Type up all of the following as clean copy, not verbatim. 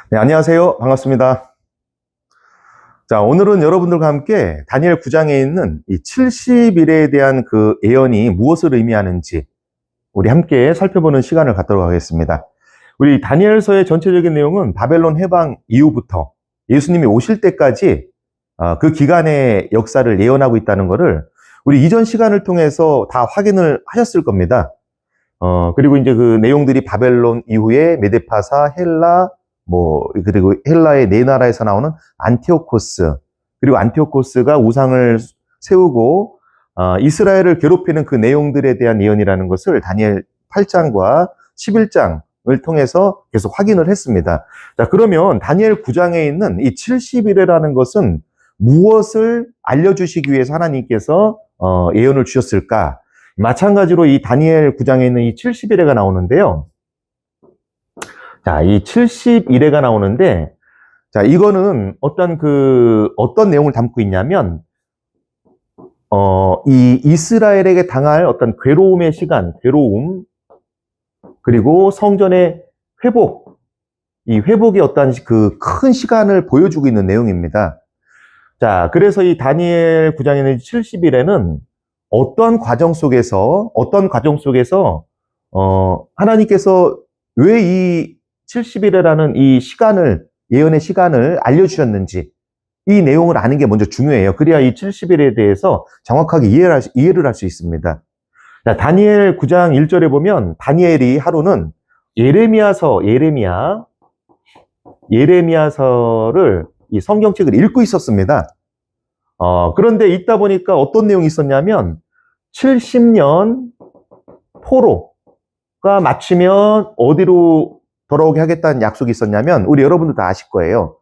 네, 안녕하세요. 반갑습니다. 자, 오늘은 여러분들과 함께 다니엘 9장에 있는 이 70일에 대한 그 예언이 무엇을 의미하는지 우리 함께 살펴보는 시간을 갖도록 하겠습니다. 우리 다니엘서의 전체적인 내용은 바벨론 해방 이후부터 예수님이 오실 때까지 그 기간의 역사를 예언하고 있다는 것을 우리 이전 시간을 통해서 다 확인을 하셨을 겁니다. 그리고 이제 그 내용들이 바벨론 이후에 메데파사, 헬라, 그리고 헬라의 네 나라에서 나오는 안티오코스, 그리고 안티오코스가 우상을 세우고, 이스라엘을 괴롭히는 그 내용들에 대한 예언이라는 것을 다니엘 8장과 11장을 통해서 계속 확인을 했습니다. 자, 그러면 다니엘 9장에 있는 이 70일이라는 것은 무엇을 알려주시기 위해서 하나님께서 예언을 주셨을까? 마찬가지로 이 다니엘 9장에 있는 이 70일에가 나오는데요. 자, 이 70일에가 나오는데, 자, 이거는 어떤 내용을 담고 있냐면, 이 이스라엘에게 당할 어떤 괴로움의 시간, 그리고 성전의 회복, 이 회복의 어떤 그 큰 시간을 보여주고 있는 내용입니다. 자, 그래서 이 다니엘 9장에 있는 70일에는 어떤 과정 속에서, 하나님께서 왜 이 70일이라는 이 시간을, 예언의 시간을 알려주셨는지, 이 내용을 아는 게 먼저 중요해요. 그래야 이 70일에 대해서 정확하게 이해를 할 수 있습니다. 자, 다니엘 9장 1절에 보면, 다니엘이 하루는 예레미야서를 이 성경책을 읽고 있었습니다. 그런데 읽다 보니까 어떤 내용이 있었냐면 70년 포로가 마치면 어디로 돌아오게 하겠다는 약속이 있었냐면 우리 여러분들 다 아실 거예요.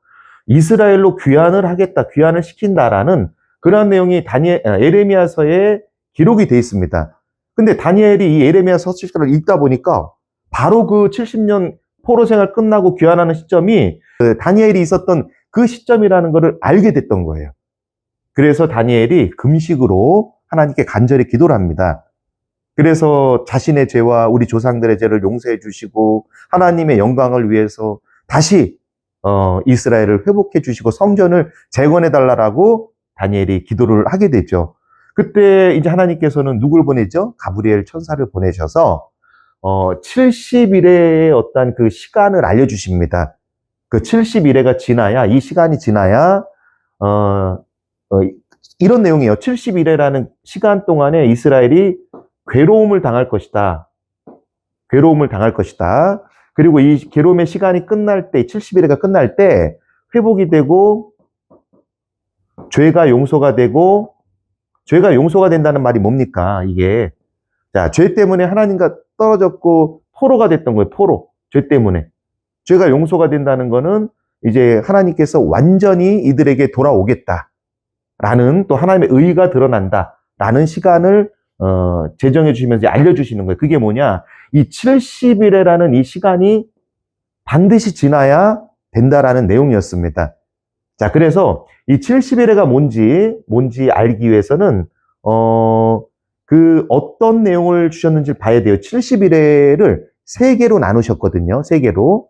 이스라엘로 귀환을 시킨다라는 그런 내용이 예레미야서에 기록이 되어 있습니다. 근데 다니엘이 이 예레미야서 서식을 읽다 보니까 바로 그 70년 포로 생활 끝나고 귀환하는 시점이 다니엘이 있었던 그 시점이라는 것을 알게 됐던 거예요. 그래서 다니엘이 금식으로 하나님께 간절히 기도를 합니다. 그래서 자신의 죄와 우리 조상들의 죄를 용서해 주시고 하나님의 영광을 위해서 다시 이스라엘을 회복해 주시고 성전을 재건해 달라고 다니엘이 기도를 하게 되죠. 그때 이제 하나님께서는 누굴 보내죠? 가브리엘 천사를 보내셔서 70일의 어떤 그 시간을 알려주십니다. 그 70일에가 지나야, 이 시간이 지나야 이런 내용이에요. 70일이라는 시간 동안에 이스라엘이 괴로움을 당할 것이다. 그리고 이 괴로움의 시간이 끝날 때, 70일가 끝날 때 회복이 되고 죄가 용서가 된다는 말이 뭡니까? 이게. 자, 죄 때문에 하나님과 떨어졌고 포로가 됐던 거예요. 죄 때문에. 죄가 용서가 된다는 거는 이제 하나님께서 완전히 이들에게 돌아오겠다. 라는 또 하나님의 의가 드러난다. 라는 시간을 제정해 주시면서 알려주시는 거예요. 그게 뭐냐? 이 70일이라는 이 시간이 반드시 지나야 된다라는 내용이었습니다. 자, 그래서 이 70일에가 뭔지 알기 위해서는, 어떤 내용을 주셨는지 봐야 돼요. 70일에를 3개로 나누셨거든요. 3개로.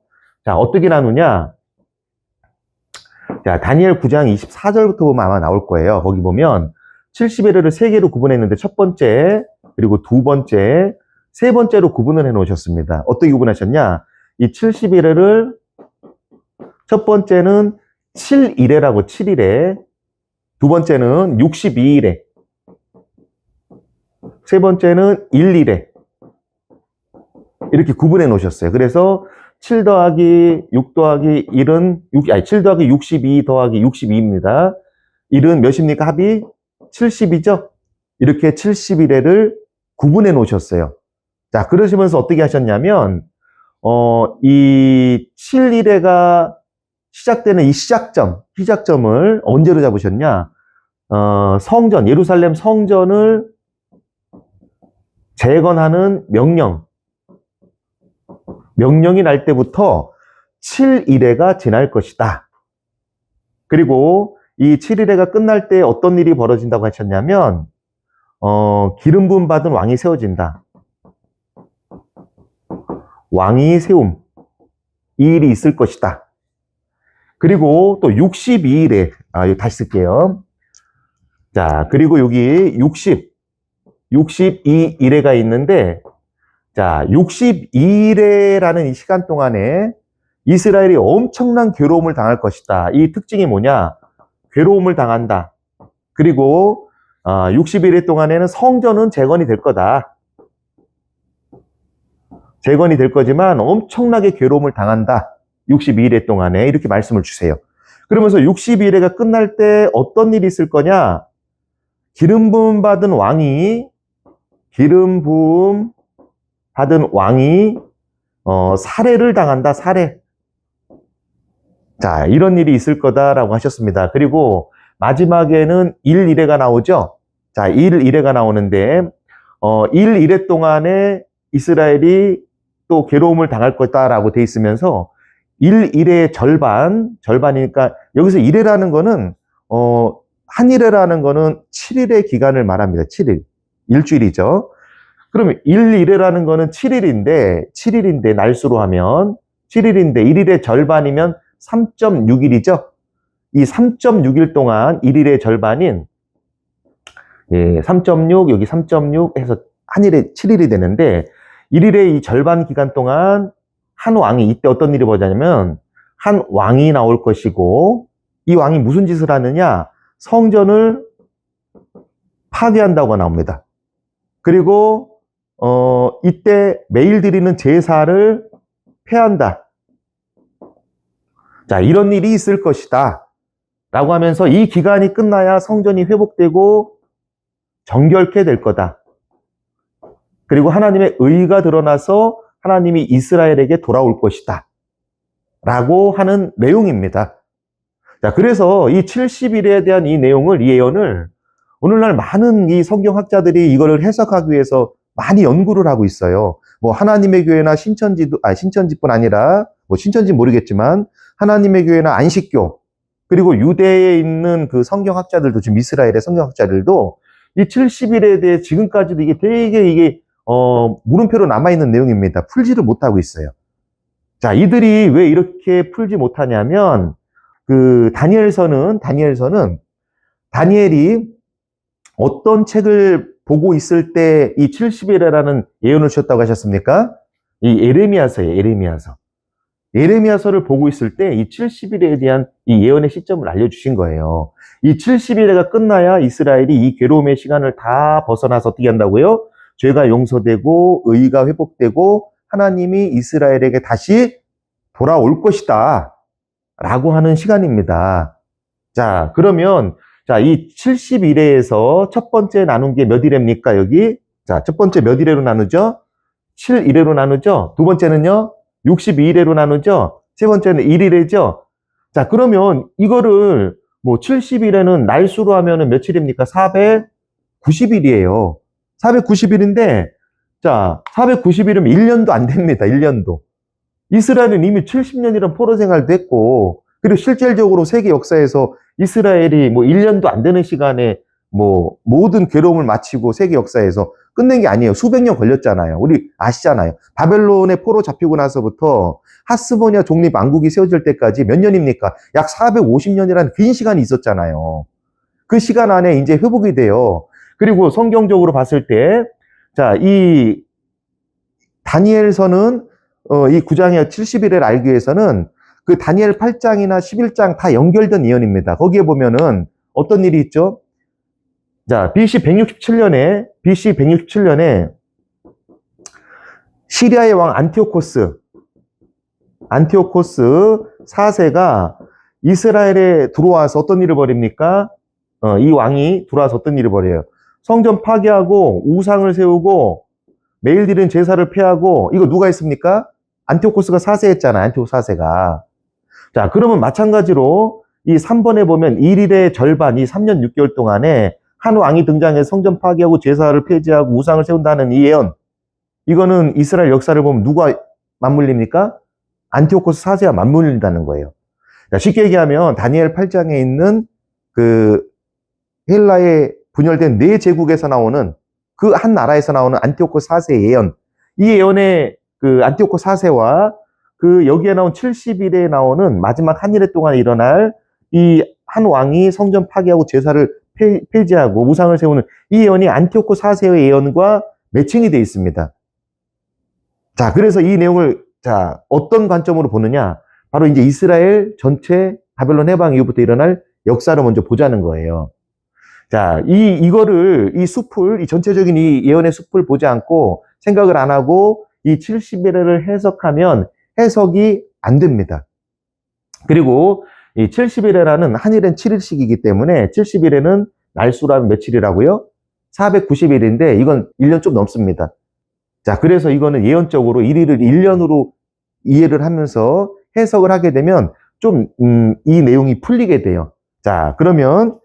자, 어떻게 나누냐? 자, 다니엘 9장 24절부터 보면 아마 나올 거예요. 거기 보면 70일을 3개로 구분했는데 첫 번째, 그리고 두 번째, 세 번째로 구분을 해 놓으셨습니다. 어떻게 구분하셨냐? 이 70일을 첫 번째는 7일에라고 7일에, 두 번째는 62일에, 세 번째는 1일에 이렇게 구분해 놓으셨어요. 그래서 7 더하기 6 더하기 1은 7 더하기 62 더하기 62입니다. 1은 몇입니까? 합이 70이죠? 이렇게 70일에를 구분해 놓으셨어요. 자, 그러시면서 어떻게 하셨냐면, 이 7일에가 시작되는 이 시작점을 언제로 잡으셨냐? 예루살렘 성전을 재건하는 명령이 날 때부터 7일에가 지날 것이다. 그리고 이 7일에가 끝날 때 어떤 일이 벌어진다고 하셨냐면, 기름 부음 받은 왕이 세워진다. 왕이 세움. 이 일이 있을 것이다. 그리고 또 62일에, 여기 다시 쓸게요. 자, 그리고 여기 62일에가 있는데, 자, 62일에라는 이 시간 동안에 이스라엘이 엄청난 괴로움을 당할 것이다. 이 특징이 뭐냐? 괴로움을 당한다. 그리고 60일 동안에는 성전은 재건이 될 거다. 재건이 될 거지만 엄청나게 괴로움을 당한다. 62일 동안에 이렇게 말씀을 주세요. 그러면서 62일가 끝날 때 어떤 일이 있을 거냐? 기름 부음 받은 왕이 살해를 당한다. 살해. 자, 이런 일이 있을 거다라고 하셨습니다. 그리고 마지막에는 1일회가 나오죠. 자, 1일회가 나오는데 1일회 동안에 이스라엘이 또 괴로움을 당할 거다라고 돼 있으면서 1일회의 절반이니까 여기서 1회라는 거는 한 일회라는 거는 7일의 기간을 말합니다. 7일. 일주일이죠. 그러면 1일회라는 거는 7일인데 날수로 하면 7일인데 1일의 절반이면 3.6일이죠. 이 3.6일 동안 1일의 절반인 3.6 여기 3.6 해서 한 일에 7일이 되는데 1일의 이 절반 기간 동안 한 왕이 이때 어떤 일이 벌어지냐면 한 왕이 나올 것이고 이 왕이 무슨 짓을 하느냐? 성전을 파괴한다고 나옵니다. 그리고 이때 매일 드리는 제사를 폐한다. 자, 이런 일이 있을 것이다. 라고 하면서 이 기간이 끝나야 성전이 회복되고 정결케 될 거다. 그리고 하나님의 의가 드러나서 하나님이 이스라엘에게 돌아올 것이다. 라고 하는 내용입니다. 자, 그래서 이 70일에 대한 이 예언을 오늘날 많은 이 성경학자들이 이거를 해석하기 위해서 많이 연구를 하고 있어요. 뭐 하나님의 교회나 신천지뿐 아니라 뭐 신천지 모르겠지만 하나님의 교회나 안식교 그리고 유대에 있는 그 성경학자들도 지금 이스라엘의 성경학자들도 이 70일에 대해 지금까지도 이게 되게 물음표로 남아있는 내용입니다. 풀지를 못하고 있어요. 자, 이들이 왜 이렇게 풀지 못하냐면 그 다니엘서는 다니엘이 어떤 책을 보고 있을 때 이 70일이라는 예언을 주셨다고 하셨습니까? 이 에레미야서. 에레미야서를 보고 있을 때 이 70일에 대한 이 예언의 시점을 알려주신 거예요. 이 70일가 끝나야 이스라엘이 이 괴로움의 시간을 다 벗어나서 어떻게 한다고요? 죄가 용서되고 의가 회복되고 하나님이 이스라엘에게 다시 돌아올 것이다. 라고 하는 시간입니다. 자, 그러면 이 70일에서 첫 번째 나눈 게 몇 일입니까, 여기? 자, 첫 번째 몇 일회로 나누죠? 7일회로 나누죠? 두 번째는요? 62일회로 나누죠? 세 번째는 1일회죠? 자, 그러면 이거를 뭐 70일에는 날수로 하면은 며칠입니까? 490일이에요. 490일인데, 자, 490일이면 1년도 안 됩니다, 1년도. 이스라엘은 이미 70년이란 포로 생활도 했고, 그리고 실질적으로 세계 역사에서 이스라엘이 뭐 1년도 안 되는 시간에 뭐 모든 괴로움을 마치고 세계 역사에서 끝낸 게 아니에요. 수백 년 걸렸잖아요. 우리 아시잖아요. 바벨론의 포로 잡히고 나서부터 하스모니아 독립 왕국이 세워질 때까지 몇 년입니까? 약 450년이라는 긴 시간이 있었잖아요. 그 시간 안에 이제 회복이 돼요. 그리고 성경적으로 봤을 때, 자, 이 다니엘서는 이 9장의 70일을 알기 위해서는 그 다니엘 8장이나 11장 다 연결된 예언입니다. 거기에 보면은 어떤 일이 있죠? 자, BC 167년에 시리아의 왕 안티오코스 4세가 이스라엘에 들어와서 어떤 일을 벌입니까? 이 왕이 들어와서 어떤 일을 벌여요? 성전 파괴하고 우상을 세우고 매일 드리는 제사를 폐하고, 이거 누가 했습니까? 안티오코스가 4세 했잖아요. 안티오코스 4세가. 자, 그러면 마찬가지로 이 3번에 보면 1일의 절반, 이 3년 6개월 동안에 한 왕이 등장해서 성전 파괴하고 제사를 폐지하고 우상을 세운다는 이 예언. 이거는 이스라엘 역사를 보면 누가 맞물립니까? 안티오코스 4세가 맞물린다는 거예요. 자, 쉽게 얘기하면 다니엘 8장에 있는 그 헬라의 분열된 네 제국에서 나오는 그 한 나라에서 나오는 안티오코스 4세의 예언. 이 예언의 그 안티오코스 4세와 그 그 여기에 나온 70일에 나오는 마지막 한 일에 동안 일어날 이 한 왕이 성전 파괴하고 제사를 폐지하고 우상을 세우는 이 예언이 안티오코 4세의 예언과 매칭이 되어 있습니다. 자, 그래서 이 내용을 자, 어떤 관점으로 보느냐? 바로 이제 이스라엘 전체 바벨론 해방 이후부터 일어날 역사를 먼저 보자는 거예요. 자, 이 숲을, 이 전체적인 이 예언의 숲을 보지 않고 생각을 안 하고 이 70일을 해석하면 해석이 안 됩니다. 그리고 이 70일에라는 한일은 7일씩이기 때문에 70일에는 날수라면 며칠이라고요? 490일인데 이건 1년 좀 넘습니다. 자, 그래서 이거는 예언적으로 1일을 1년으로 이해를 하면서 해석을 하게 되면 좀, 이 내용이 풀리게 돼요. 자, 그러면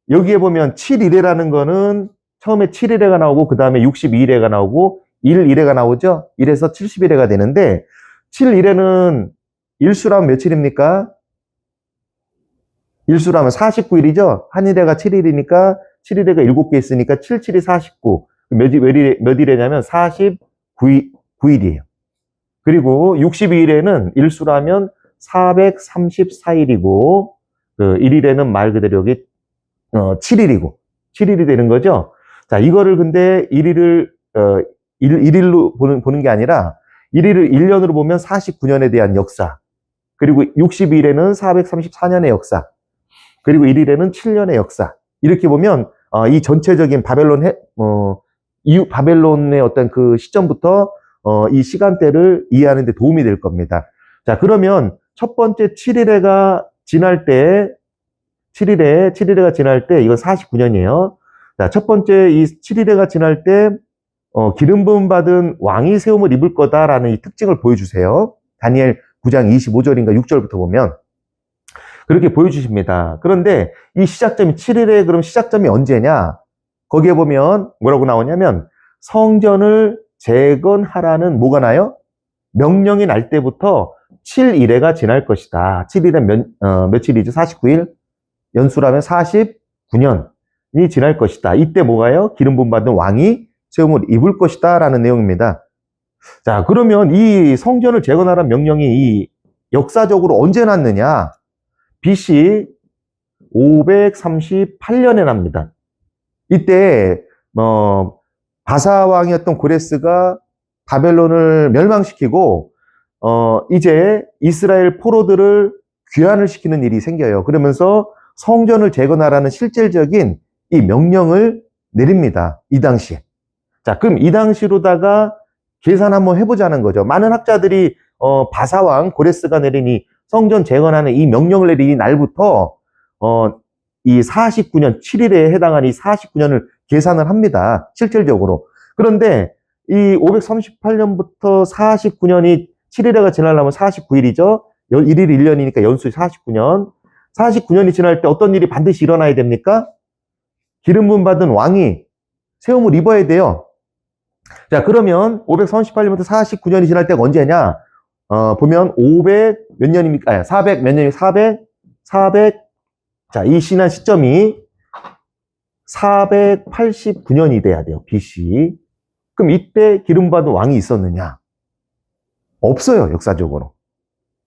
여기에 보면 7일에라는 거는 처음에 7일에가 나오고 그 다음에 62일에가 나오고 1일에가 나오죠? 1에서 70일에가 되는데 7일에는 일수라면 며칠입니까? 일수라면 49일이죠? 한 일에가 7일이니까 7일에가 7개 있으니까 7, 7이 49. 몇 일이냐면 49일이에요. 그리고 62일에는 일수라면 434일이고 그 1일에는 말 그대로 여기 7일이고 7일이 되는 거죠. 자, 이거를 근데 1일로 보는 게 아니라 1일을 1년으로 보면 49년에 대한 역사, 그리고 62일에는 434년의 역사, 그리고 1일에는 7년의 역사. 이렇게 보면 이 전체적인 바벨론의 어떤 그 시점부터 이 시간대를 이해하는 데 도움이 될 겁니다. 자, 그러면 첫 번째 7일에가 지날 때 7일에가 지날 때 이건 49년이에요. 자, 첫 번째 이 7일에가 지날 때 기름 부음 받은 왕이 세움을 입을 거다라는 이 특징을 보여주세요. 다니엘 9장 25절인가 6절부터 보면 그렇게 보여주십니다. 그런데 이 시작점이 7일에 그럼 시작점이 언제냐? 거기에 보면 뭐라고 나오냐면 성전을 재건하라는 뭐가 나요? 명령이 날 때부터 7일에가 지날 것이다. 7일은 며칠이죠? 49일? 연수라면 49년이 지날 것이다. 이때 뭐가요? 기름 부음 받은 왕이 세움을 입을 것이다 라는 내용입니다. 자, 그러면 이 성전을 재건하라는 명령이 이 역사적으로 언제 났느냐? BC 538년에 납니다. 이때 바사 왕이었던 고레스가 바벨론을 멸망시키고 이제 이스라엘 포로들을 귀환을 시키는 일이 생겨요. 그러면서 성전을 재건하라는 실질적인 이 명령을 내립니다. 이 당시에. 자, 그럼 이 당시로다가 계산 한번 해보자는 거죠. 많은 학자들이 바사 왕 고레스가 내린 이 성전 재건하는 이 명령을 내린 이 날부터 이 49년, 7일에 해당하는 이 49년을 계산을 합니다. 실질적으로. 그런데 이 538년부터 49년이 7일에가 지나려면 49일이죠. 1일 1년이니까 연수 49년. 49년이 지날 때 어떤 일이 반드시 일어나야 됩니까? 기름 부음 받은 왕이 세움을 입어야 돼요. 자, 그러면 538년부터 49년이 지날 때가 언제냐? 보면 500 몇 년입니까? 400 몇 년이 400. 자, 이 지난 시점이 489년이 돼야 돼요. BC. 그럼 이때 기름 받은 왕이 있었느냐? 없어요, 역사적으로.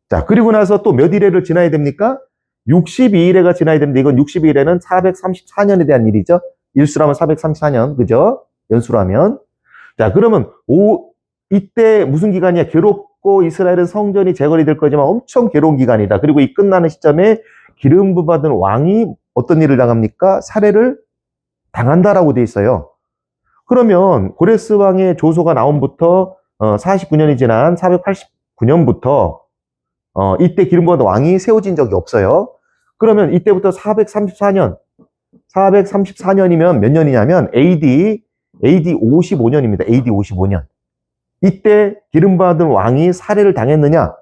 자, 그리고 나서 또 몇 일회를 지나야 됩니까? 62일회가 지나야 되는데 이건 62일회는 434년에 대한 일이죠. 일수라면 434년, 그죠? 연수라면. 자, 그러면 이때 무슨 기간이야? 괴롭고 이스라엘은 성전이 재건이 될 거지만 엄청 괴로운 기간이다. 그리고 이 끝나는 시점에 기름 부음 받은 왕이 어떤 일을 당합니까? 살해를 당한다라고 돼 있어요. 그러면 고레스 왕의 조소가 나옴부터 49년이 지난 489년부터 이때 기름 부음 받은 왕이 세워진 적이 없어요. 그러면 이때부터 434년이면 몇 년이냐면 AD 55년입니다. AD 55년. 이때 기름 받은 왕이 살해를 당했느냐?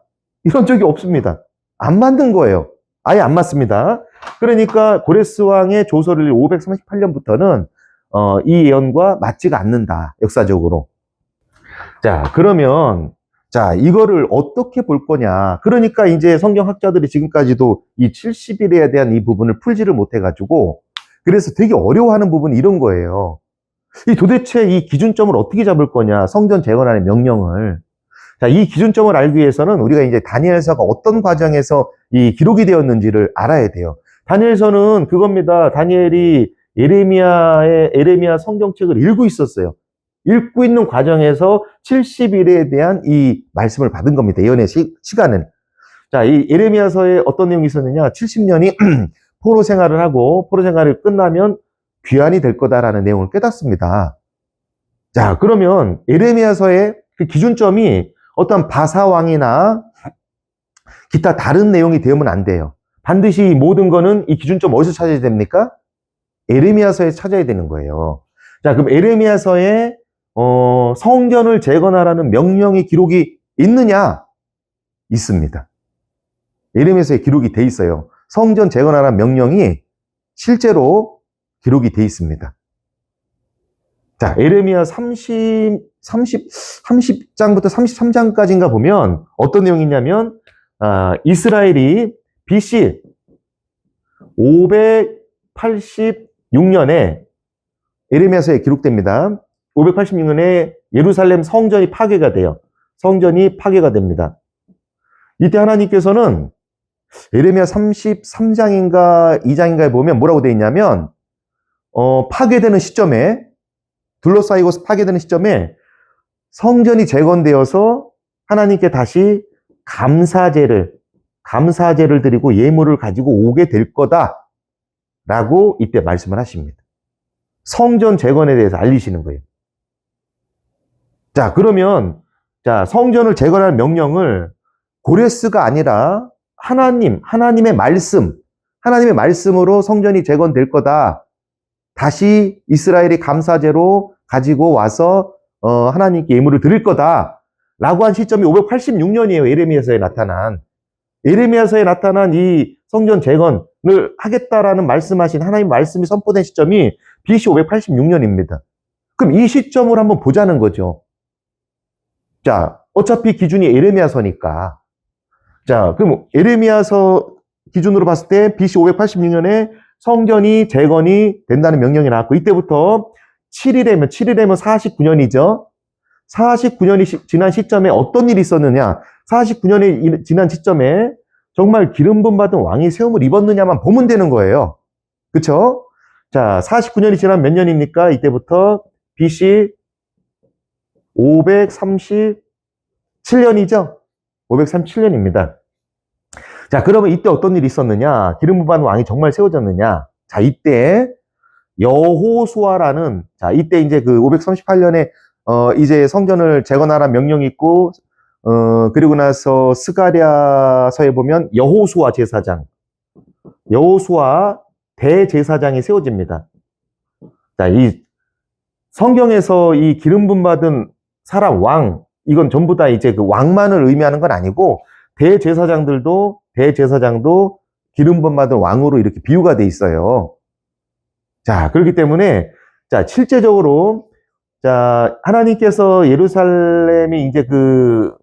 이런 적이 없습니다. 안 만든 거예요. 아예 안 맞습니다. 그러니까 고레스 왕의 조서를 538년부터는 이 예언과 맞지가 않는다. 역사적으로. 자, 그러면 자, 이거를 어떻게 볼 거냐? 그러니까 이제 성경학자들이 지금까지도 이 70일에 대한 이 부분을 풀지를 못해가지고 그래서 되게 어려워하는 부분이 이런 거예요. 이 도대체 이 기준점을 어떻게 잡을 거냐? 성전 재건하는 명령을. 자, 이 기준점을 알기 위해서는 우리가 이제 다니엘서가 어떤 과정에서 이 기록이 되었는지를 알아야 돼요. 다니엘서는 그겁니다. 다니엘이 에레미야 성경책을 읽고 있었어요. 읽고 있는 과정에서 70일에 대한 이 말씀을 받은 겁니다. 예언의 시간은. 자, 이 에레미야서에 어떤 내용이 있었느냐? 70년이 포로 생활을 하고 포로 생활이 끝나면 귀환이 될 거다라는 내용을 깨닫습니다. 자, 그러면 에레미야서의 그 기준점이 어떤 바사왕이나 기타 다른 내용이 되면 안 돼요. 반드시 모든 거는 이 기준점 어디서 찾아야 됩니까? 에레미야서에 찾아야 되는 거예요. 자, 그럼 에레미야서에 성전을 재건하라는 명령의 기록이 있느냐? 있습니다. 에레미야서에 기록이 돼 있어요. 성전 재건하라는 명령이 실제로 기록이 돼 있습니다. 자, 에레미야 30장부터 33장까지인가 보면 어떤 내용이 있냐면, 이스라엘이 BC 586년에 에레미야서에 기록됩니다. 586년에 예루살렘 성전이 파괴가 돼요. 성전이 파괴가 됩니다. 이때 하나님께서는 에레미야 33장인가 2장인가에 보면 뭐라고 되어 있냐면, 파괴되는 시점에, 둘러싸이고 파괴되는 시점에 성전이 재건되어서 하나님께 다시 감사제를 드리고 예물을 가지고 오게 될 거다라고 이때 말씀을 하십니다. 성전 재건에 대해서 알리시는 거예요. 자, 그러면 성전을 재건할 명령을 고레스가 아니라 하나님의 말씀으로 성전이 재건될 거다. 다시 이스라엘이 감사제로 가지고 와서 하나님께 예물을 드릴 거다. 라고 한 시점이 586년이에요. 에레미야서에 나타난 이 성전 재건을 하겠다라는 말씀하신 하나님 말씀이 선포된 시점이 BC 586년입니다. 그럼 이 시점을 한번 보자는 거죠. 자, 어차피 기준이 에레미야서니까. 자, 그럼 에레미야서 기준으로 봤을 때 BC 586년에 성전이 재건이 된다는 명령이 나왔고, 이때부터 7일이면 49년이죠. 49년이 지난 시점에 어떤 일이 있었느냐? 49년이 지난 시점에 정말 기름 부음 받은 왕이 세움을 입었느냐만 보면 되는 거예요. 그쵸? 자, 49년이 지난 몇 년입니까? 이때부터 BC 537년이죠? 537년입니다. 자, 그러면 이때 어떤 일이 있었느냐? 기름 부음 받은 왕이 정말 세워졌느냐? 자, 이때 여호수아라는, 이때 이제 그 538년에 이제 성전을 재건하라는 명령이 있고, 그리고 나서 스가랴서에 보면 여호수아 대제사장이 세워집니다. 자, 이 성경에서 이 기름 부음 받은 사람 왕, 이건 전부 다 이제 그 왕만을 의미하는 건 아니고, 대제사장도 기름 부음 받은 왕으로 이렇게 비유가 돼 있어요. 자, 그렇기 때문에 실제적으로 하나님께서 예루살렘이 이제 그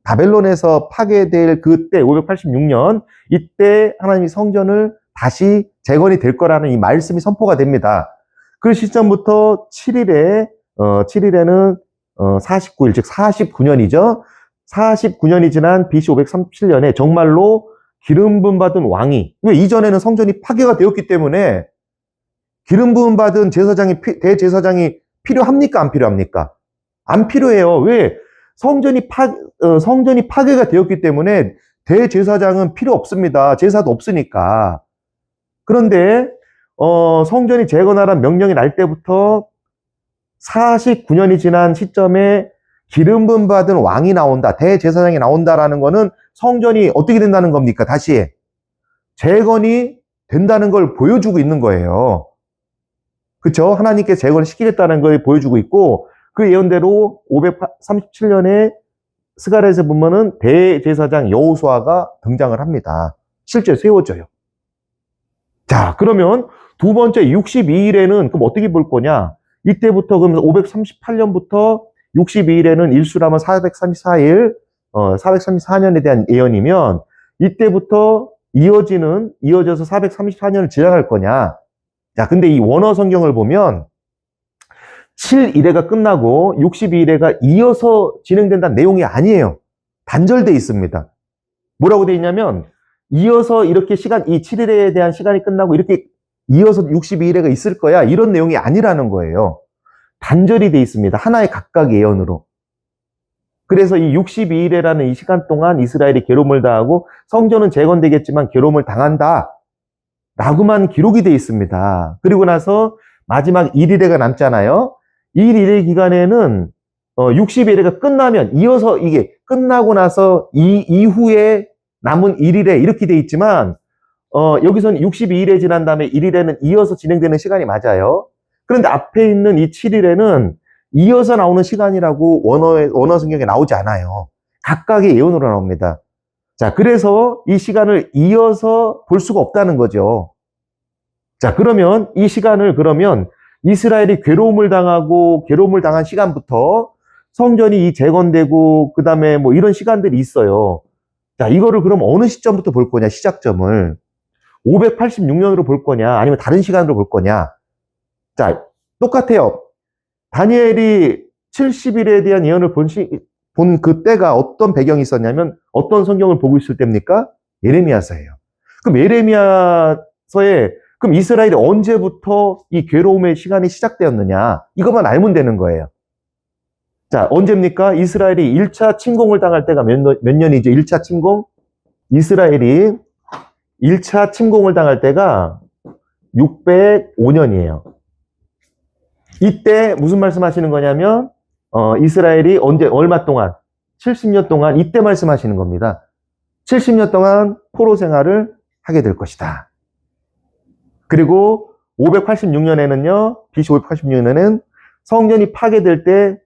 바벨론에서 파괴될 그때 586년 이때 하나님이 성전을 다시 재건이 될 거라는 이 말씀이 선포가 됩니다. 그 시점부터 7일에는 49일, 즉 49년이죠. 49년이 지난 BC 537년에 정말로 기름 부음 받은 왕이, 왜 이전에는 성전이 파괴가 되었기 때문에 기름 부음 받은 대제사장이 필요합니까? 안 필요합니까? 안 필요해요. 왜? 성전이 파괴가 되었기 때문에 대제사장은 필요 없습니다. 제사도 없으니까. 그런데 성전이 재건하라는 명령이 날 때부터 49년이 지난 시점에 기름 부음 받은 왕이 나온다, 대제사장이 나온다라는 거는 성전이 어떻게 된다는 겁니까? 다시 재건이 된다는 걸 보여주고 있는 거예요. 그렇죠? 하나님께 재건을 시키겠다는 걸 보여주고 있고, 그 예언대로 537년에 스가랴에서 보면은 대제사장 여호수아가 등장을 합니다. 실제 세워져요. 자, 그러면 두 번째 62일에는 그럼 어떻게 볼 거냐? 이때부터 그러면 538년부터 62일에는 일수라면 434일, 434년에 대한 예언이면 이때부터 이어져서 434년을 지나갈 거냐? 자, 근데 이 원어 성경을 보면 7일회가 끝나고 62일회가 이어서 진행된다는 내용이 아니에요. 단절돼 있습니다. 뭐라고 돼 있냐면 이어서 이렇게 시간, 이 7일에 대한 시간이 끝나고 이렇게 이어서 62일에가 있을 거야, 이런 내용이 아니라는 거예요. 단절이 돼 있습니다. 하나의 각각 예언으로. 그래서 이 62일이라는 이 시간 동안 이스라엘이 괴로움을 당하고 성전은 재건되겠지만 괴로움을 당한다 라고만 기록이 돼 있습니다. 그리고 나서 마지막 1일에가 남잖아요. 이 1일의 기간에는 60일에가 끝나면 이어서 이게 끝나고 나서 이 이후에 남은 1일에 이렇게 돼 있지만 여기서는 62일에 지난 다음에 1일에는 이어서 진행되는 시간이 맞아요. 그런데 앞에 있는 이 7일에는 이어서 나오는 시간이라고 원어 성경에 나오지 않아요. 각각의 예언으로 나옵니다. 자, 그래서 이 시간을 이어서 볼 수가 없다는 거죠. 자, 그러면 이 시간을 그러면 이스라엘이 괴로움을 당한 시간부터 성전이 재건되고 그 다음에 뭐 이런 시간들이 있어요. 자, 이거를 그럼 어느 시점부터 볼 거냐, 시작점을. 586년으로 볼 거냐, 아니면 다른 시간으로 볼 거냐. 자, 똑같아요. 다니엘이 70일에 대한 예언을 본 그때가 어떤 배경이 있었냐면 어떤 성경을 보고 있을 때입니까? 예레미야서예요. 그럼 예레미야서에 그럼 이스라엘이 언제부터 이 괴로움의 시간이 시작되었느냐? 이것만 알면 되는 거예요. 자, 언제입니까? 이스라엘이 1차 침공을 당할 때가 몇 년이죠? 1차 침공? 이스라엘이 1차 침공을 당할 때가 605년이에요. 이때 무슨 말씀하시는 거냐면 이스라엘이 얼마 동안? 70년 동안 이때 말씀하시는 겁니다. 70년 동안 포로 생활을 하게 될 것이다. 그리고 586년에는요, BC 586년에는 성전이 파괴될 때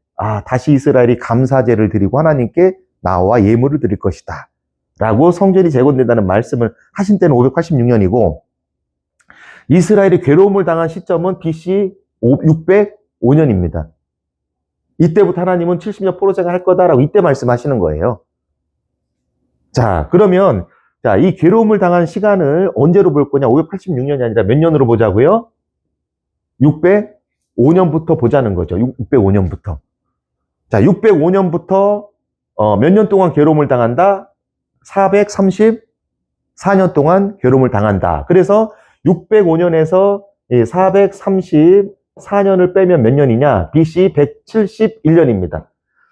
다시 이스라엘이 감사제를 드리고 하나님께 나와 예물을 드릴 것이다 라고 성전이 재건된다는 말씀을 하신 때는 586년이고 이스라엘이 괴로움을 당한 시점은 BC 605년입니다. 이때부터 하나님은 70년 포로 생활 할 거다라고 이때 말씀하시는 거예요. 자, 그러면 이 괴로움을 당한 시간을 언제로 볼 거냐? 586년이 아니라 몇 년으로 보자고요? 605년부터 보자는 거죠. 605년부터. 자, 605년부터 몇 년 동안 괴로움을 당한다? 434년 동안 괴로움을 당한다. 그래서 605년에서 434년을 빼면 몇 년이냐? BC 171년입니다.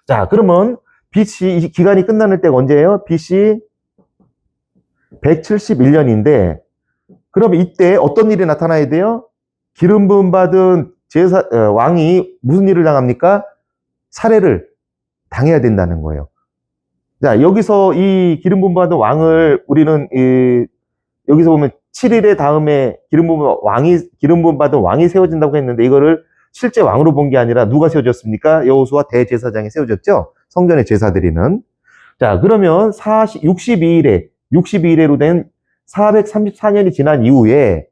자, 그러면 BC 이 기간이 끝나는 때가 언제예요? BC 171년인데 그러면 이때 어떤 일이 나타나야 돼요? 기름 부음 받은 왕이 무슨 일을 당합니까? 살해를 당해야 된다는 거예요. 자, 여기서 이 기름 부음 받은 왕을 우리는 여기서 보면 7일의 다음에 기름 부음 받은 왕이 세워진다고 했는데 이거를 실제 왕으로 본 게 아니라 누가 세워졌습니까? 여호수아 대제사장이 세워졌죠. 성전의 제사 드리는. 자, 그러면 62일에로 된 434년이 지난 이후에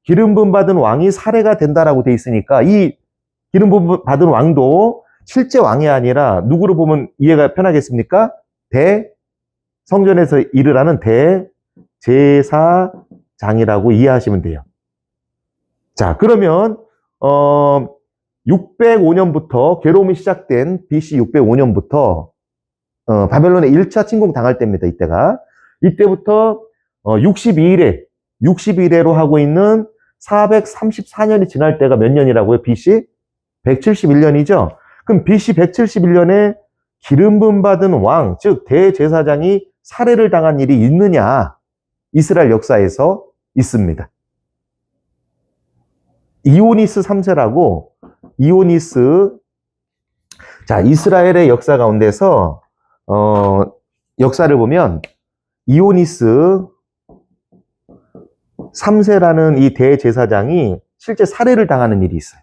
기름 부음 받은 왕이 살해가 된다라고 돼 있으니까 이 기름 부음 받은 왕도 실제 왕이 아니라 누구로 보면 이해가 편하겠습니까? 성전에서 일을 하는 대제사장이라고 이해하시면 돼요. 자, 그러면 605년부터 괴로움이 시작된 BC 605년부터 바벨론의 1차 침공 당할 때입니다. 이때부터 62일에로 하고 있는 434년이 지날 때가 몇 년이라고요? BC 171년이죠. 그럼 BC 171년에 기름 부음 받은 왕, 즉 대제사장이 살해를 당한 일이 있느냐? 이스라엘 역사에서 있습니다. 이오니스 3세라고 자, 이스라엘의 역사 가운데서 역사를 보면 이오니스 3세라는 이 대제사장이 실제 살해를 당하는 일이 있어요.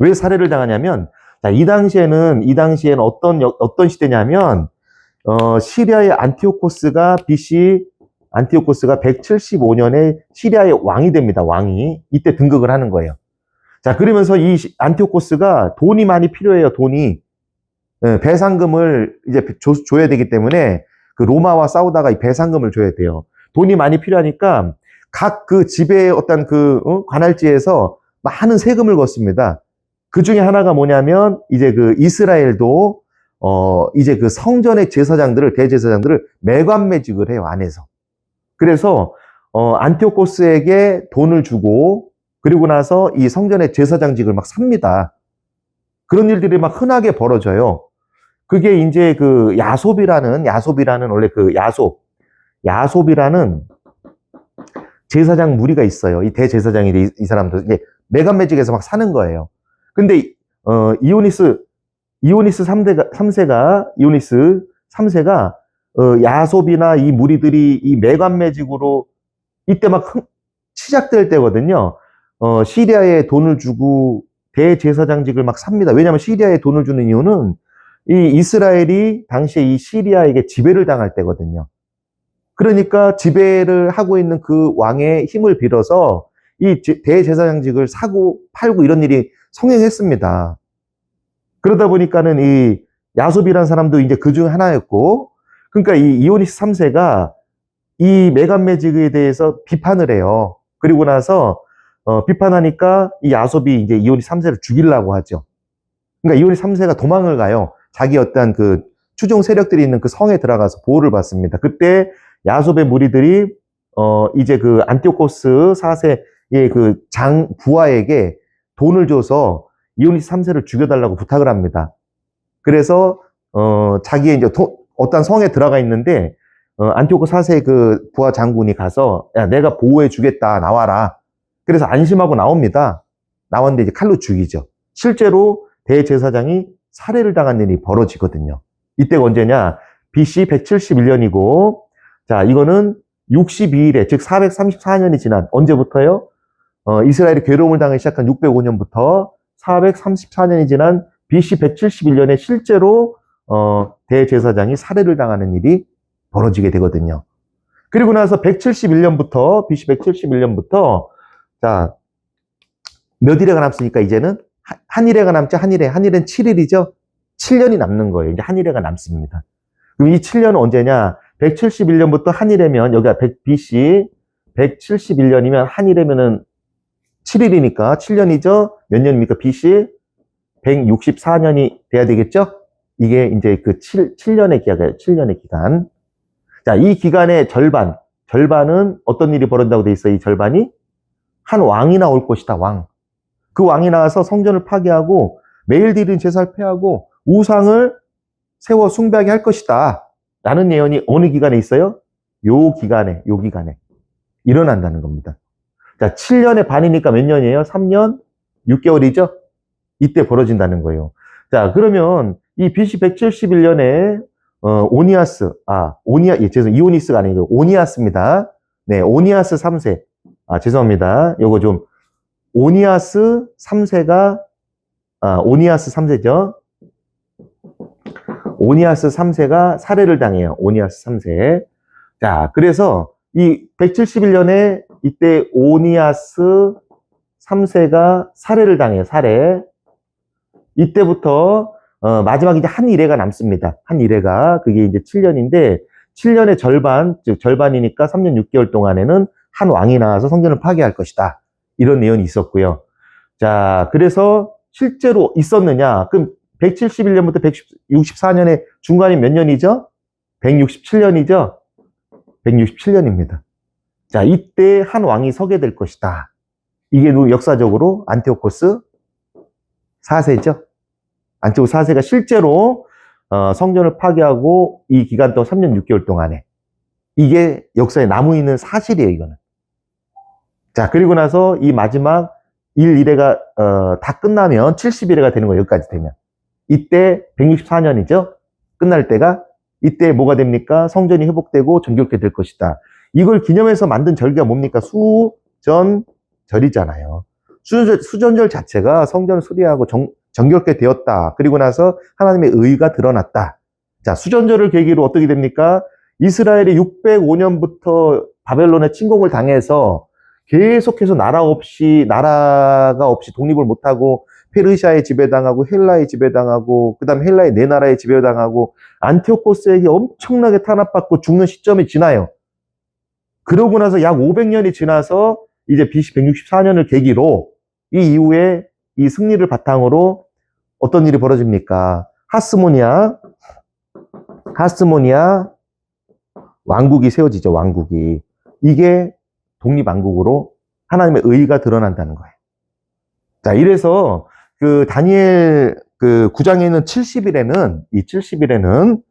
왜 살해를 당하냐면 자, 이 당시에는 어떤 시대냐면 시리아의 안티오코스가 BC 175년에 시리아의 왕이 됩니다. 왕이 이때 등극을 하는 거예요. 자, 그러면서 이 안티오코스가 돈이 많이 필요해요. 돈이 배상금을 이제 줘야 되기 때문에 그 로마와 싸우다가 이 배상금을 줘야 돼요. 돈이 많이 필요하니까 각 그 집의 어떤 관할지에서 많은 세금을 걷습니다. 그 중에 하나가 뭐냐면 이제 그 이스라엘도 이제 그 성전의 제사장들을, 대제사장들을 매관매직을 해요, 안에서. 그래서, 안티오코스에게 돈을 주고, 그리고 나서 이 성전의 제사장직을 막 삽니다. 그런 일들이 막 흔하게 벌어져요. 그게 이제 그 야솝이라는 원래 그 야솝이라는 제사장 무리가 있어요. 이 대제사장이 이 사람들 이제 매관매직에서 막 사는 거예요. 근데 이오니스 3세가 야솝이나 이 무리들이 이 매관매직으로 이때 막 시작될 때거든요. 시리아에 돈을 주고 대제사장직을 막 삽니다. 왜냐하면 시리아에 돈을 주는 이유는 이 이스라엘이 당시에 이 시리아에게 지배를 당할 때거든요. 그러니까 지배를 하고 있는 그 왕의 힘을 빌어서 이 대제사장직을 사고 팔고 이런 일이 성행했습니다. 그러다 보니까는 이 야솝이라는 사람도 이제 그 중 하나였고, 그러니까 이 이오니스 3세가 이 매관매직에 대해서 비판을 해요. 그리고 나서 비판하니까 이 야솝이 이제 이오니스 3세를 죽이려고 하죠. 그러니까 이오니스 3세가 도망을 가요. 자기 어떤 그 추종 세력들이 있는 그 성에 들어가서 보호를 받습니다. 그때 야솝의 무리들이 이제 그 안티오코스 4세의 그 부하에게 돈을 줘서 이오니스 3세를 죽여달라고 부탁을 합니다. 그래서 자기의 이제 어떤 성에 들어가 있는데 안티오코스 4세 그 부하 장군이 가서 야, 내가 보호해 주겠다, 나와라. 그래서 안심하고 나옵니다. 나왔는데 이제 칼로 죽이죠. 실제로 대제사장이 살해를 당한 일이 벌어지거든요. 이때가 언제냐? BC 171년이고, 자, 이거는 62일에, 즉 434년이 지난, 언제부터요? 이스라엘이 괴로움을 당하기 시작한 605년부터 434년이 지난 BC 171년에 실제로, 대제사장이 살해를 당하는 일이 벌어지게 되거든요. 그리고 나서 171년부터, BC 171년부터, 자, 몇 일에가 남습니까, 이제는? 한 일에가 남죠, 한일은 7일이죠? 7년이 남는 거예요. 이제 한일회가 남습니다. 그럼 이 7년은 언제냐? 171년부터 한일회면, 여기가 BC 171년이면 한일회면은 7일이니까 7년이죠? 몇 년입니까? BC 164년이 돼야 되겠죠? 이게 이제 그 7년의 기간이에요. 7년의 기간. 자, 이 기간의 절반은 어떤 일이 벌어진다고 돼 있어요? 이 절반이? 한 왕이 나올 것이다, 왕. 그 왕이 나와서 성전을 파괴하고 매일 드리는 제사를 폐하고 우상을 세워 숭배하게 할 것이다. 라는 예언이 어느 기간에 있어요? 요 기간에 일어난다는 겁니다. 자, 7년의 반이니까 몇 년이에요? 3년 6개월이죠? 이때 벌어진다는 거예요. 자, 그러면 이 BC 171년에 이오니스가 아니고 오니아스입니다. 네, 오니아스 3세. 죄송합니다. 요거 좀 오니아스 3세죠. 오니아스 3세가 살해를 당해요. 오니아스 3세. 자, 그래서 이 171년에 이때 오니아스 3세가 살해를 당해요. 살해. 이때부터 마지막 이제 한 일회가 남습니다. 한 일회가 그게 이제 7년인데 7년의 절반, 즉 절반이니까 3년 6개월 동안에는 한 왕이 나와서 성전을 파괴할 것이다. 이런 예언이 있었고요. 자, 그래서 실제로 있었느냐? 그럼 171년부터 164년의 중간이 몇 년이죠? 167년이죠? 167년입니다. 자, 이때 한 왕이 서게 될 것이다. 이게 역사적으로 안티오코스 4세죠? 안티오코스 4세가 실제로 성전을 파괴하고 이 기간 동안 3년 6개월 동안에 이게 역사에 남아있는 사실이에요, 이거는. 자, 그리고 나서 이 마지막 1회가 다 끝나면 70일회가 되는 거예요. 여기까지 되면. 이때 164년이죠. 끝날 때가 이때 뭐가 됩니까? 성전이 회복되고 정결케 될 것이다. 이걸 기념해서 만든 절기가 뭡니까? 수전절이잖아요. 수전절 자체가 성전을 수리하고 정결케 되었다. 그리고 나서 하나님의 의가 드러났다. 자, 수전절을 계기로 어떻게 됩니까? 이스라엘이 605년부터 바벨론의 침공을 당해서 계속해서 나라가 없이 독립을 못하고 페르시아에 지배당하고 헬라에 지배당하고 그 다음 헬라의 네 나라에 지배당하고 안티오코스에게 엄청나게 탄압받고 죽는 시점이 지나요. 그러고 나서 약 500년이 지나서 이제 BC 164년을 계기로 이 이후에 이 승리를 바탕으로 어떤 일이 벌어집니까? 하스모니아 하스모니아 왕국이 세워지죠. 왕국이. 이게 독립왕국으로 하나님의 의가 드러난다는 거예요. 자, 이래서 그 다니엘 그 9장에 있는 70일에는 이 70일에는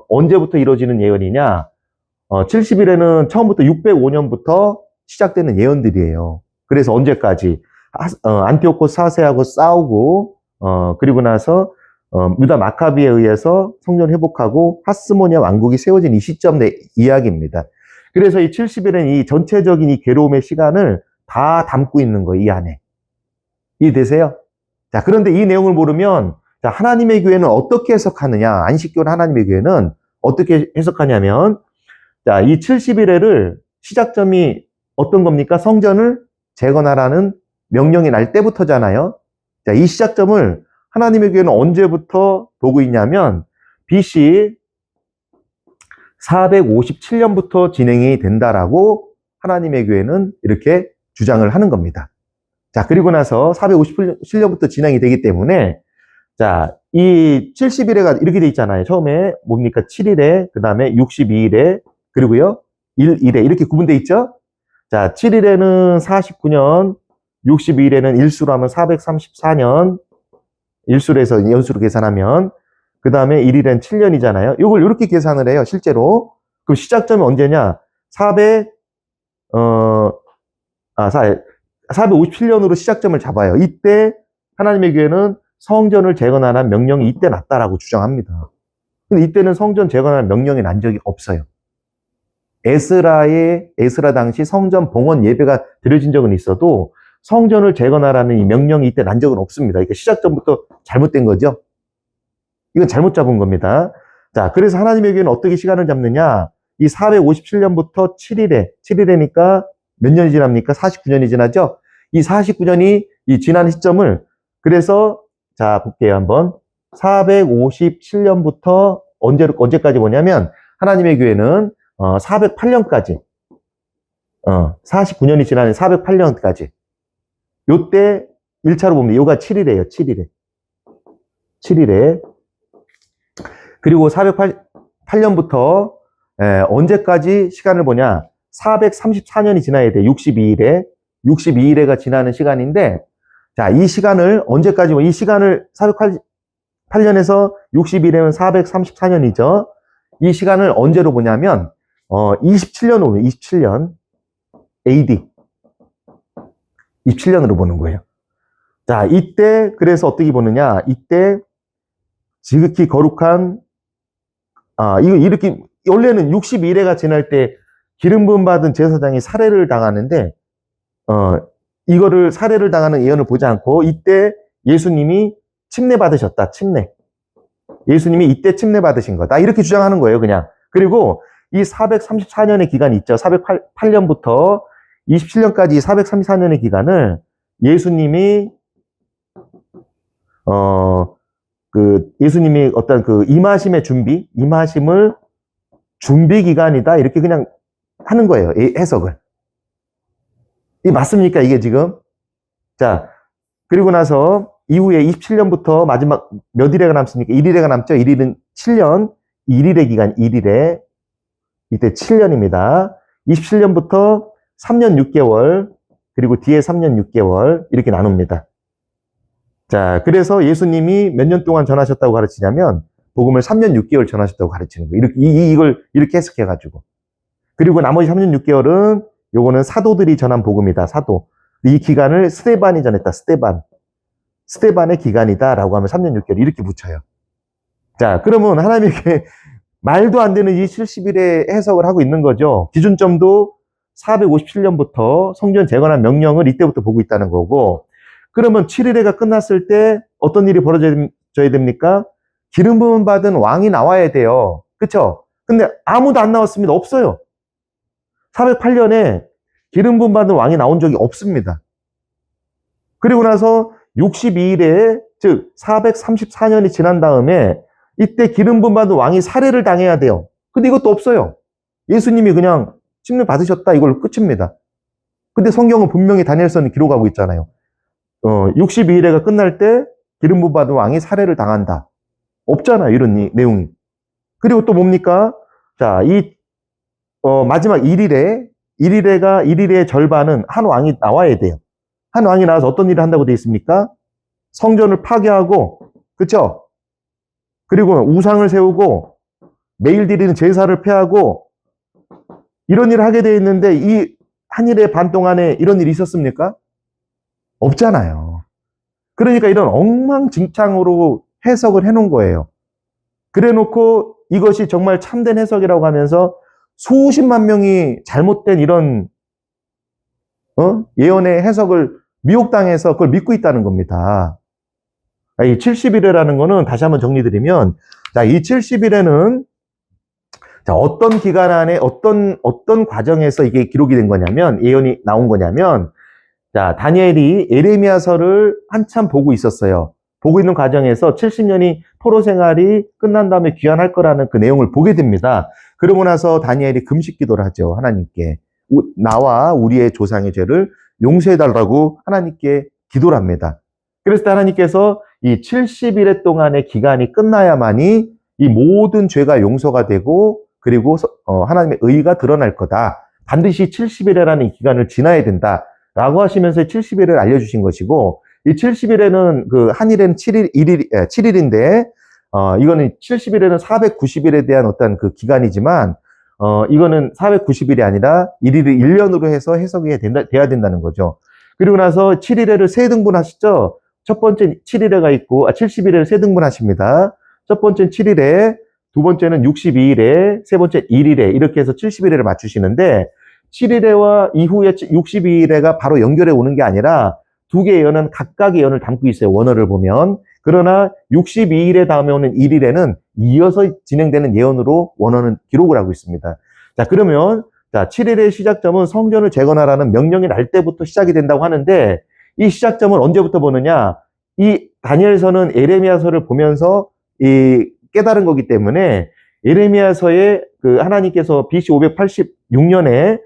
언제부터 이루어지는 예언이냐? 70일에는 처음부터 605년부터 시작되는 예언들이에요. 그래서 언제까지 안티오코스 4세하고 싸우고 그리고 나서 유다 마카비에 의해서 성전 회복하고 하스모니아 왕국이 세워진 이 시점 내 이야기입니다. 그래서 이 70일은 이 전체적인 이 괴로움의 시간을 다 담고 있는 거예요, 이 안에. 이해되세요? 자, 그런데 이 내용을 모르면, 자, 하나님의 교회는 어떻게 해석하느냐? 안식교는 하나님의 교회는 어떻게 해석하냐면, 자, 이 70일회를 시작점이 어떤 겁니까? 성전을 재건하라는 명령이 날 때부터잖아요. 자, 이 시작점을 하나님의 교회는 언제부터 보고 있냐면, BC 457년부터 진행이 된다라고 하나님의 교회는 이렇게 주장을 하는 겁니다. 자, 그리고 나서 457년부터 진행이 되기 때문에, 자, 이 70일회가 이렇게 돼 있잖아요. 처음에 뭡니까? 7일회, 그 다음에 62일회, 그리고요, 1일회, 이렇게 구분돼 있죠? 자, 7일회는 49년, 62일회는 일수로 하면 434년, 일수로 해서 연수로 계산하면, 그 다음에 1일은 7년이잖아요. 이걸 이렇게 계산을 해요, 실제로. 그럼 시작점이 언제냐? 457년으로 시작점을 잡아요. 이때 하나님의 교회는 성전을 재건하라는 명령이 이때 났다라고 주장합니다. 근데 이때는 성전 재건하라는 명령이 난 적이 없어요. 에스라 당시 성전 봉헌 예배가 드려진 적은 있어도 성전을 재건하라는 이 명령이 이때 난 적은 없습니다. 그러니까 시작점부터 잘못된 거죠. 이건 잘못 잡은 겁니다. 자, 그래서 하나님의 교회는 어떻게 시간을 잡느냐? 이 457년부터 7일회니까 몇 년이 지납니까? 49년이 지나죠? 이 49년이 이 지난 시점을, 그래서, 자, 볼게요, 한번. 457년부터 언제까지 보냐면, 하나님의 교회는, 408년까지, 49년이 지나는 408년까지. 요때 1차로 보면, 요가 7일이에요, 7일에. 7일에. 그리고 408년부터, 언제까지 시간을 보냐? 434년이 지나야 돼. 62일회가 지나는 시간인데, 자, 이 시간을 언제까지, 이 시간을 408년에서 62일회는 434년이죠. 이 시간을 언제로 보냐면, 27년으로 보면 27년, AD. 27년으로 보는 거예요. 자, 이때, 그래서 어떻게 보느냐? 이때, 지극히 거룩한, 이거 이렇게, 원래는 62일회가 지날 때 기름 부음 받은 제사장이 살해를 당하는데, 이거를 살해를 당하는 예언을 보지 않고, 이때 예수님이 침례 받으셨다, 침례. 예수님이 이때 침례 받으신 거다. 이렇게 주장하는 거예요, 그냥. 그리고 이 434년의 기간이 있죠. 408년부터 27년까지 434년의 기간을 예수님이, 예수님이 어떤 그 임하심의 임하심을 준비 기간이다. 이렇게 그냥 하는 거예요. 해석을. 이게 맞습니까? 이게 지금? 자, 그리고 나서 이후에 27년부터 마지막 몇 일회가 남습니까? 1일회가 남죠? 1일은 7년, 1일회 기간, 1일회. 이때 7년입니다. 27년부터 3년 6개월, 그리고 뒤에 3년 6개월, 이렇게 나눕니다. 자, 그래서 예수님이 몇 년 동안 전하셨다고 가르치냐면, 복음을 3년 6개월 전하셨다고 가르치는 거예요. 이걸 이렇게 해석해가지고. 그리고 나머지 3년 6개월은, 요거는 사도들이 전한 복음이다, 사도. 이 기간을 스데반이 전했다, 스데반의 기간이다라고 하면 3년 6개월 이렇게 붙여요. 자, 그러면 하나님께 말도 안 되는 이 70일의 해석을 하고 있는 거죠. 기준점도 457년부터 성전 재건한 명령을 이때부터 보고 있다는 거고, 그러면 7일회가 끝났을 때 어떤 일이 벌어져야 됩니까? 기름 부음 받은 왕이 나와야 돼요. 그쵸? 근데 아무도 안 나왔습니다. 없어요. 408년에 기름 부음 받은 왕이 나온 적이 없습니다. 그리고 나서 62일에, 즉 434년이 지난 다음에 이때 기름 부음 받은 왕이 살해를 당해야 돼요. 근데 이것도 없어요. 예수님이 그냥 침례 받으셨다, 이걸로 끝입니다. 근데 성경은 분명히 다니엘서는 기록하고 있잖아요. 62일회가 끝날 때 기름 부음 받은 왕이 살해를 당한다. 없잖아요, 이런 내용이. 그리고 또 뭡니까? 자, 마지막 1일의 절반은 한 왕이 나와야 돼요. 한 왕이 나와서 어떤 일을 한다고 되어 있습니까? 성전을 파괴하고, 그쵸? 그리고 우상을 세우고, 매일 드리는 제사를 폐하고, 이런 일을 하게 되어 있는데, 이 한일의 반 동안에 이런 일이 있었습니까? 없잖아요. 그러니까 이런 엉망진창으로 해석을 해놓은 거예요. 그래 놓고 이것이 정말 참된 해석이라고 하면서 수십만 명이 잘못된 이런 예언의 해석을 미혹당해서 그걸 믿고 있다는 겁니다. 이 70일이라는 거는 다시 한번 정리드리면, 자, 이 70일에는 자, 어떤 기간 안에 어떤 과정에서 이게 기록이 된 거냐면, 예언이 나온 거냐면, 자, 다니엘이 예레미야서를 한참 보고 있었어요. 보고 있는 과정에서 70년이 포로 생활이 끝난 다음에 귀환할 거라는 그 내용을 보게 됩니다. 그러고 나서 다니엘이 금식 기도를 하죠. 하나님께. 나와 우리의 조상의 죄를 용서해달라고 하나님께 기도를 합니다. 그래서 하나님께서 이 70일의 동안의 기간이 끝나야만이 이 모든 죄가 용서가 되고, 그리고 하나님의 의가 드러날 거다. 반드시 70일이라는 기간을 지나야 된다. 라고 하시면서 70일을 알려주신 것이고, 이 70일에는 그 한일에는 7일인데, 이거는 70일에는 490일에 대한 어떤 그 기간이지만, 이거는 490일이 아니라 1일을 1년으로 해서 해석이 돼야 된다는 거죠. 그리고 나서 7일에를 세 등분하시죠? 첫 번째 7일에가 있고, 70일에를 세 등분하십니다. 첫 번째는 7일에, 두 번째는 62일에, 세 번째 1일에, 이렇게 해서 71일을 맞추시는데, 7일에와 이후에 62일에가 바로 연결해 오는 게 아니라 두 개의 예언은 각각의 예언을 담고 있어요. 원어를 보면. 그러나 62일에 다음에 오는 1일에는 이어서 진행되는 예언으로 원어는 기록을 하고 있습니다. 자, 그러면 자, 7일의 시작점은 성전을 재건하라는 명령이 날 때부터 시작이 된다고 하는데, 이 시작점을 언제부터 보느냐? 이 다니엘서는 예레미야서를 보면서 깨달은 거기 때문에, 예레미야서에 그 하나님께서 BC 586년에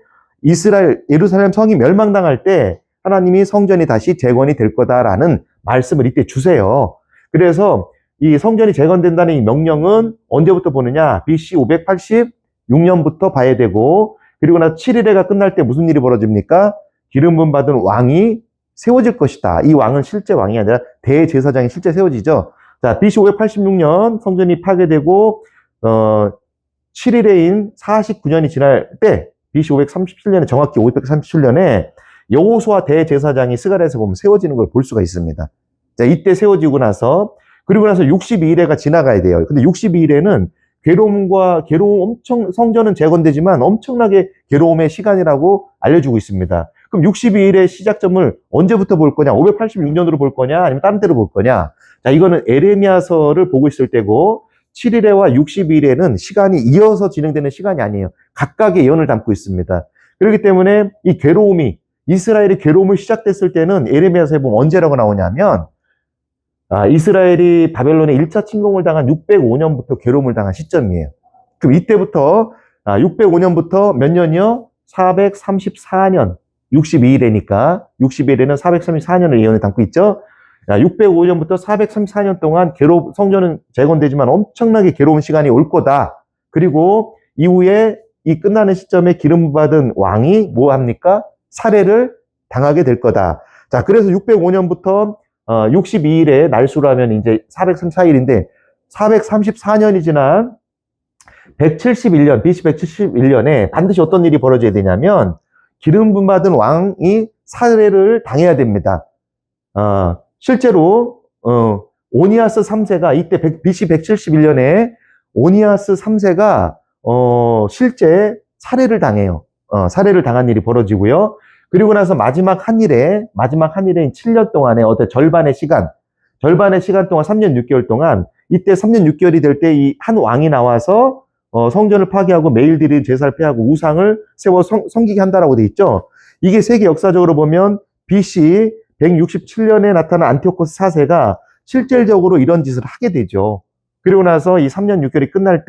예루살렘 성이 멸망당할 때 하나님이 성전이 다시 재건이 될 거다라는 말씀을 이때 주세요. 그래서 이 성전이 재건된다는 이 명령은 언제부터 보느냐? BC 586년부터 봐야 되고, 그리고 나서 7일에가 끝날 때 무슨 일이 벌어집니까? 기름 부음 받은 왕이 세워질 것이다. 이 왕은 실제 왕이 아니라 대제사장이 실제 세워지죠. 자, BC 586년 성전이 파괴되고 7일에인 49년이 지날 때, BC 537년에, 정확히 537년에 여호수아 대제사장이 스가랴에서 보면 세워지는 걸 볼 수가 있습니다. 자, 이때 세워지고 나서, 그리고 나서 62일에가 지나가야 돼요. 근데 62일에는 성전은 재건되지만 엄청나게 괴로움의 시간이라고 알려주고 있습니다. 그럼 62일의 시작점을 언제부터 볼 거냐? 586년으로 볼 거냐? 아니면 다른 때로 볼 거냐? 자, 이거는 에레미야서를 보고 있을 때고, 7일에와 62일에는 시간이 이어서 진행되는 시간이 아니에요. 각각의 예언을 담고 있습니다. 그렇기 때문에 이 이스라엘이 괴로움을 시작됐을 때는 에레미야서에 보면 언제라고 나오냐면, 이스라엘이 바벨론에 1차 침공을 당한 605년부터 괴로움을 당한 시점이에요. 그럼 이때부터 605년부터 몇 년이요? 434년, 62일이니까 62일에는 434년을 예언을 담고 있죠. 605년부터 434년 동안 성전은 재건되지만 엄청나게 괴로운 시간이 올 거다. 그리고 이후에 이 끝나는 시점에 기름 받은 왕이 뭐 합니까? 살해를 당하게 될 거다. 자, 그래서 605년부터 62일에 날수로 하면 이제 434일인데 434년이 지난 171년, BC 171년에 반드시 어떤 일이 벌어져야 되냐면 기름 부음 받은 왕이 살해를 당해야 됩니다. 실제로 오니아스 3세가 이때 BC 171년에 오니아스 3세가 실제 살해를 당해요. 살해를 당한 일이 벌어지고요. 그리고 나서 마지막 한일에 7년 동안에 절반의 시간 동안 3년 6개월 동안, 이때 3년 6개월이 될 때 이 한 왕이 나와서 성전을 파괴하고 매일 드리는 제사를 폐하고 우상을 세워 섬기게 한다라고 돼 있죠. 이게 세계 역사적으로 보면 BC 167년에 나타난 안티오코스 4세가 실질적으로 이런 짓을 하게 되죠. 그리고 나서 이 3년 6개월이 끝날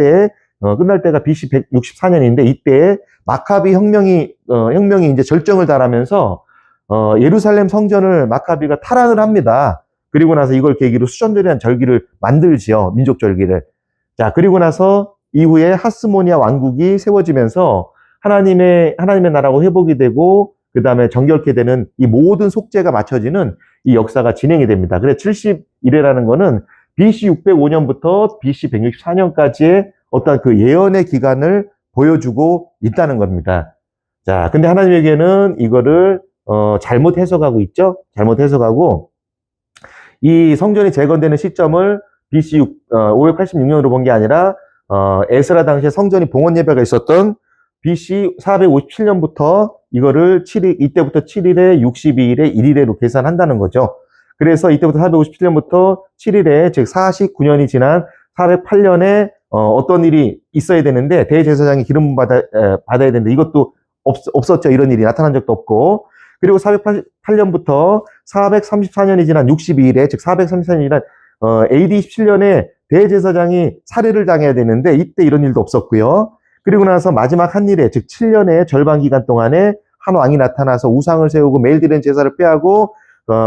때가 BC 164년인데 이때 마카비 혁명이 이제 절정을 달하면서 예루살렘 성전을 마카비가 탈환을 합니다. 그리고 나서 이걸 계기로 수전절이라는 절기를 만들지요. 민족 절기를. 자, 그리고 나서 이후에 하스모니아 왕국이 세워지면서 하나님의 나라고 회복이 되고 그 다음에 정결케 되는 이 모든 속죄가 맞춰지는 이 역사가 진행이 됩니다. 그래서 70일이라는 거는 BC 605년부터 BC 164년까지의 어떤 그 예언의 기간을 보여주고 있다는 겁니다. 자, 근데 하나님에게는 이거를 잘못 해석하고 있죠? 잘못 해석하고 이 성전이 재건되는 시점을 BC 586년으로 본 게 아니라 에스라 당시에 성전이 봉헌 예배가 있었던 BC 457년부터 이거를 7일, 이때부터 7일에 62일에 1일에로 계산한다는 거죠. 그래서 이때부터 457년부터 7일에 즉 49년이 지난 408년에 어떤 일이 있어야 되는데 대제사장이 기름 받아야 되는데 이것도 없었죠. 이런 일이 나타난 적도 없고. 그리고 408년부터 434년이 지난 62일에 즉 434년이 지난 AD 17년에 대제사장이 살해를 당해야 되는데 이때 이런 일도 없었고요. 그리고 나서 마지막 한 일에 즉 7년의 절반 기간 동안에 한 왕이 나타나서 우상을 세우고 매일 드리는 제사를 빼하고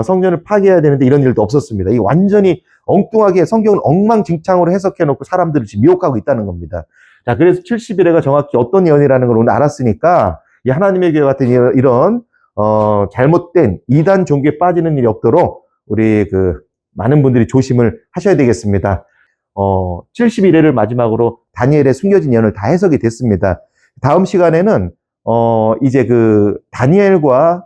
성전을 파괴해야 되는데 이런 일도 없었습니다. 이 완전히 엉뚱하게 성경을 엉망진창으로 해석해놓고 사람들을 지금 미혹하고 있다는 겁니다. 자, 그래서 70일에가 정확히 어떤 예언이라는 걸 오늘 알았으니까 이 하나님의 교회 같은 이런 잘못된 이단 종교에 빠지는 일이 없도록 우리 많은 분들이 조심을 하셔야 되겠습니다. 71회를 마지막으로 다니엘의 숨겨진 예언을 다 해석이 됐습니다. 다음 시간에는 이제 다니엘과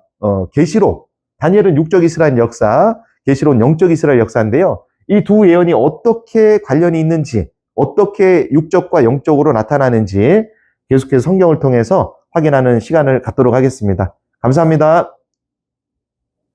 계시록, 다니엘은 육적 이스라엘 역사, 계시록은 영적 이스라엘 역사인데요. 이 두 예언이 어떻게 관련이 있는지, 어떻게 육적과 영적으로 나타나는지 계속해서 성경을 통해서 확인하는 시간을 갖도록 하겠습니다. 감사합니다.